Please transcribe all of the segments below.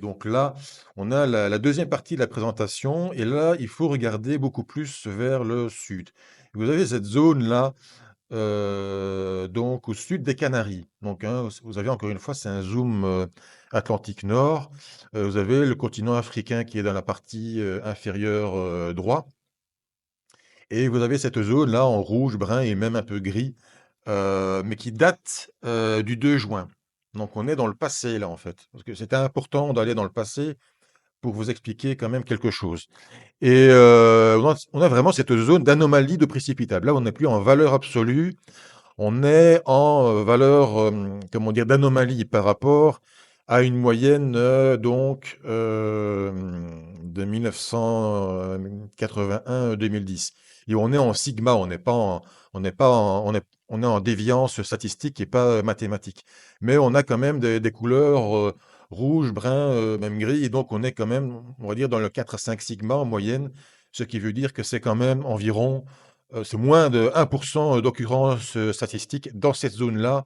Donc là, on a la 2e partie de la présentation et là, il faut regarder beaucoup plus vers le sud. Vous avez cette zone-là, donc au sud des Canaries. Donc, hein, vous avez encore une fois, c'est un zoom, Atlantique Nord. Vous avez le continent africain qui est dans la partie, inférieure, droit et vous avez cette zone-là en rouge, brun et même un peu gris, mais qui date, du 2 juin. Donc on est dans le passé là, en fait, parce que c'était important d'aller dans le passé pour vous expliquer quand même quelque chose. Et on a vraiment cette zone d'anomalie de précipitable. Là, on n'est plus en valeur absolue, on est en, valeur, comment dire? D'anomalie par rapport à une moyenne, de 1981-2010 et on est en sigma, on est en déviance statistique et pas, mathématique. Mais on a quand même des couleurs, rouge, brun, même gris et donc on est quand même, on va dire dans le 4 à 5 sigma en moyenne, ce qui veut dire que c'est quand même environ c'est moins de 1 d'occurrences, statistiques dans cette zone-là,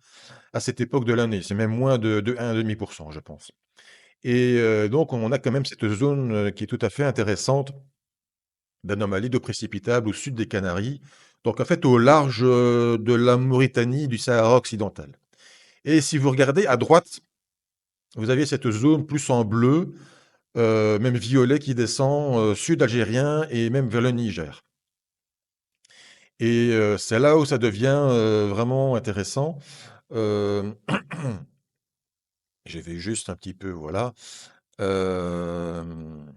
à cette époque de l'année. C'est même moins de 1,5 je pense. Et donc on a quand même cette zone, qui est tout à fait intéressante d'anomalie d'eau précipitable au sud des Canaries, donc en fait au large, de la Mauritanie, du Sahara occidental. Et si vous regardez à droite, vous avez cette zone plus en bleu, même violet qui descend, sud algérien et même vers le Niger. Et c'est là où ça devient, vraiment intéressant. Hem, je vais juste un petit peu voilà, hem,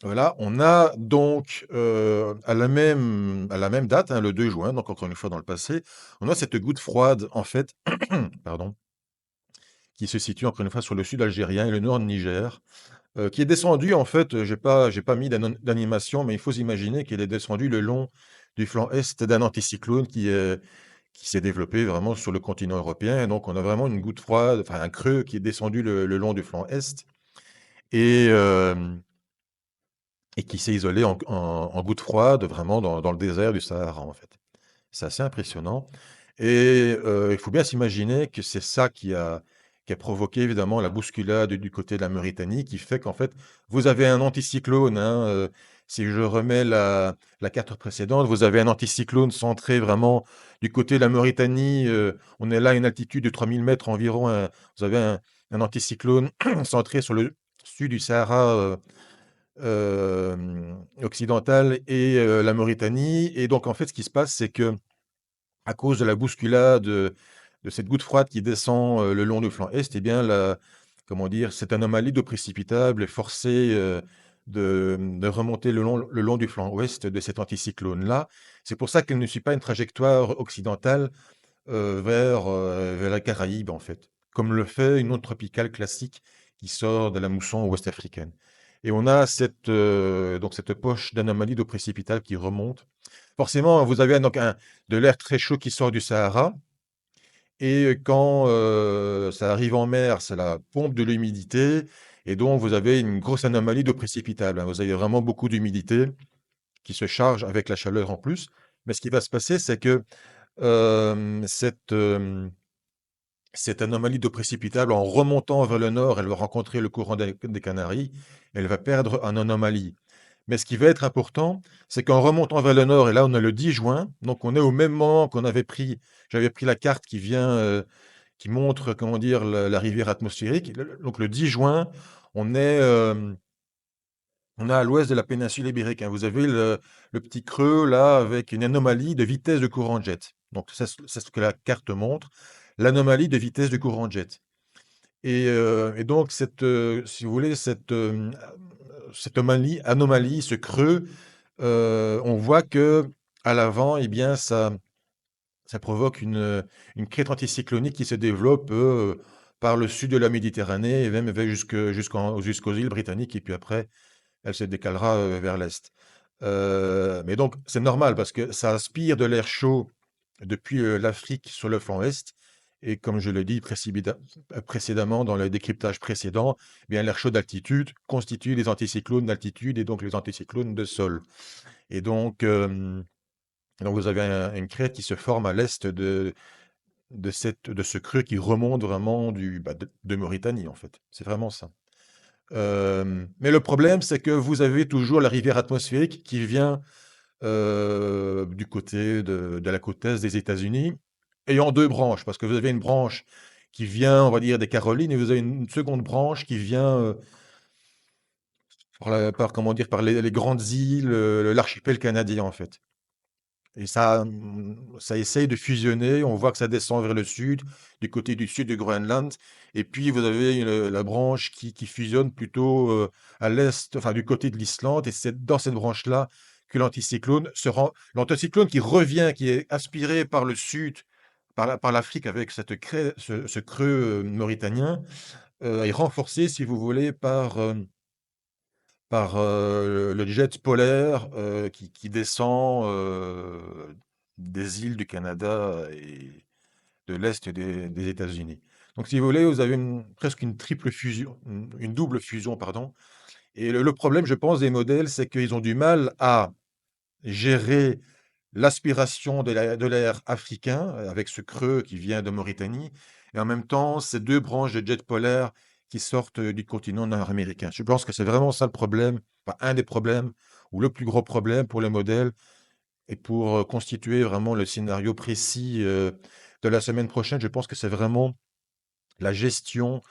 voilà, on a donc, à la même date, hein, le 2 juin, donc encore une fois dans le passé, on a cette goutte froide en fait, pardon, qui se situe encore une fois sur le sud algérien et le nord de Niger, qui est descendue en fait, j'ai pas mis d'animation, mais il faut s'imaginer qu'elle est descendue le long du flanc est d'un anticyclone qui s'est développé vraiment sur le continent européen et donc on a vraiment une goutte froide, enfin un creux qui est descendu le long du flanc est et hem et qui s'est isolé en goutte froide vraiment dans le désert du Sahara, en fait. C'est assez impressionnant et il faut bien s'imaginer que c'est ça qui a provoqué évidemment la bousculade du côté de la Mauritanie, qui fait qu'en fait, vous avez un anticyclone, hein, si je remets la carte précédente, vous avez un anticyclone centré vraiment du côté de la Mauritanie, on est là à une altitude de 3 000 mètres environ, vous avez un anticyclone centré sur le sud du Sahara, occidental et la Mauritanie et donc en fait, ce qui se passe, c'est que à cause de la bousculade, de cette goutte froide qui descend, le long du flanc est, et bien la comment dire? Cette anomalie d'eau précipitable est forcée, de remonter le long du flanc ouest de cet anticyclone-là. C'est pour ça qu'elle ne suit pas une trajectoire occidentale, vers la Caraïbe, en fait, comme le fait une onde tropicale classique qui sort de la mousson ouest africaine et on a donc cette poche d'anomalie d'eau précipitable qui remonte. Forcément, vous avez donc de l'air très chaud qui sort du Sahara et quand, ça arrive en mer, c'est la pompe de l'humidité et donc vous avez une grosse anomalie d'eau précipitable, hein. Vous avez vraiment beaucoup d'humidité qui se charge avec la chaleur en plus. Mais ce qui va se passer, c'est que, cette anomalie d'eau précipitable, en remontant vers le nord, elle va rencontrer le courant des Canaries, elle va perdre en anomalie. Mais ce qui va être important, c'est qu'en remontant vers le nord et là, on est le 10 juin, donc on est au même moment j'avais pris la carte qui montre, comment dire, la rivière atmosphérique. Donc le 10 juin, on est, on est à l'ouest de la péninsule ibérique, hein. Vous avez le petit creux là avec une anomalie de vitesse de courant de jet. Donc c'est ce que la carte montre, l'anomalie de vitesse de courant de jet. Et donc si vous voulez, cette anomalie, ce creux, on voit que à l'avant, eh bien, ça provoque une crête anticyclonique qui se développe, par le sud de la Méditerranée et même va jusqu'aux îles Britanniques et puis après, elle se décalera, vers l'est. Mais donc c'est normal parce que ça aspire de l'air chaud depuis, l'Afrique sur le flanc est et comme je l'ai dit précédemment dans le décryptage précédent, eh bien l'air chaud d'altitude constitue les anticyclones d'altitude et donc les anticyclones de sol et donc vous avez une crête qui se forme à l'est de ce creux qui remonte vraiment de Mauritanie, en fait. C'est vraiment ça. Mais le problème, c'est que vous avez toujours la rivière atmosphérique qui vient, du côté de la côte est des États-Unis et en 2 branches, parce que vous avez une branche qui vient, on va dire, des Carolines et vous avez une seconde branche qui vient, par comment dire? Par les grandes îles, l'archipel canadien, en fait. Et ça, ça essaye de fusionner. On voit que ça descend vers le sud, du côté du sud du Groenland. Et puis, vous avez la branche qui fusionne plutôt à l'est, enfin du côté de l'Islande. Et c'est dans cette branche-là que l'anticyclone se rend. L'anticyclone qui revient, qui est aspiré par le sud, par l'Afrique avec ce creux mauritanien, est renforcé, si vous voulez, par le jet polaire, qui descend, des îles du Canada et de l'est des États-Unis. Donc si vous voulez, vous avez presque une triple fusion, une double fusion, pardon. Et le problème, je pense, des modèles, c'est qu'ils ont du mal à gérer l'aspiration de l'air africain, avec ce creux qui vient de Mauritanie et en même temps, ces 2 branches de jet polaire qui sortent, du continent nord-américain. Je pense que c'est vraiment ça le problème, enfin un des problèmes ou le plus gros problème pour les modèles et pour, constituer vraiment le scénario précis, de la semaine prochaine. Je pense que c'est vraiment la gestion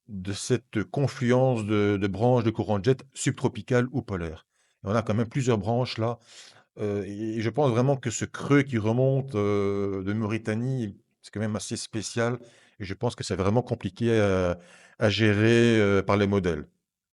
de cette confluence de branches de courant de jet subtropicales ou polaires. On a quand même plusieurs branches là. Et je pense vraiment que ce creux qui remonte, de Mauritanie, c'est quand même assez spécial et je pense que c'est vraiment compliqué à gérer, par les modèles.